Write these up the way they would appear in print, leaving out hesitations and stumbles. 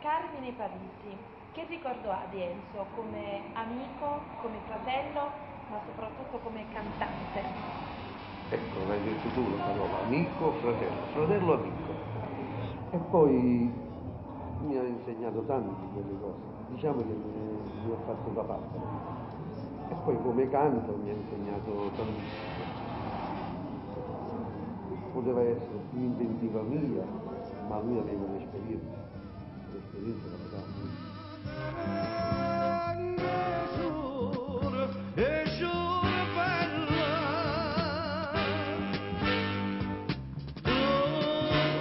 Carmine Parisi, che ricordo ha di Enzo come amico, come fratello, ma soprattutto come cantante? Ecco, l'hai detto tu la parola, amico, fratello amico. E poi mi ha insegnato tante di quelle cose, diciamo che mi ha fatto da padre. E poi come canto mi ha insegnato tantissimo. Poteva essere più inventiva mia, ma lui aveva un'esperienza la dava.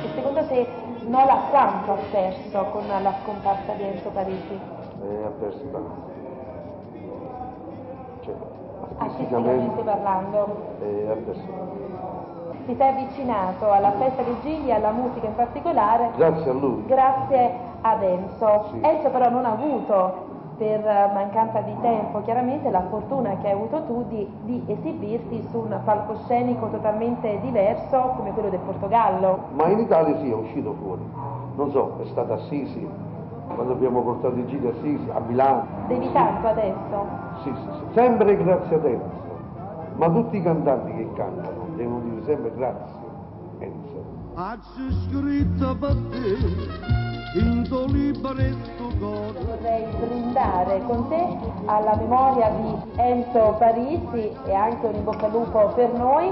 E secondo te Nola quanto ha perso con la scomparsa di Enzo Parisi? Ha perso tanto. Cioè, Artisticamente parlando. Ha perso tanto. Ti sei avvicinato alla festa di Gigli e alla musica in particolare. Grazie a lui. Grazie ad Enzo. Sì. Enzo però non ha avuto, per mancanza di tempo, chiaramente la fortuna che hai avuto tu di esibirti su un palcoscenico totalmente diverso come quello del Portogallo. Ma in Italia sì, è uscito fuori. Non so, è stato Assisi, quando abbiamo portato i giri a Assisi, a Milano. Devi tanto adesso? Sì, sempre grazie ad Enzo. Ma tutti i cantanti che cantano devono dire sempre grazie, Enzo. Vorrei brindare con te alla memoria di Enzo Parisi e anche un in bocca al lupo per noi,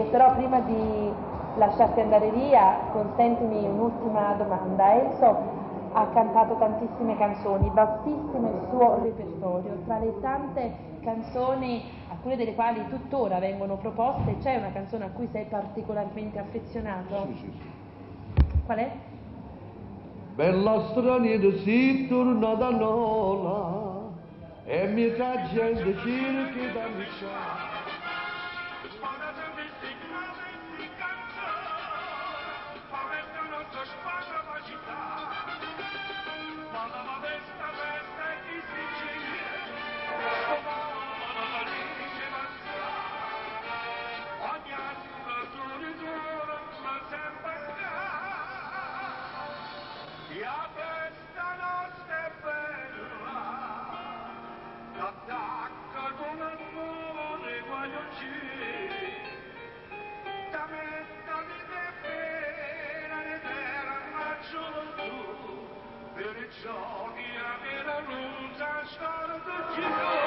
però prima di lasciarti andare via consentimi un'ultima domanda. Enzo ha cantato tantissime canzoni, vastissimo il suo repertorio, tra le tante canzoni, alcune delle quali tuttora vengono proposte, c'è una canzone a cui sei particolarmente affezionato? Sì. Qual è? Bella straniera si torna da Nola e mica gente cerca da lasciare. Perciò chi amena non sa storia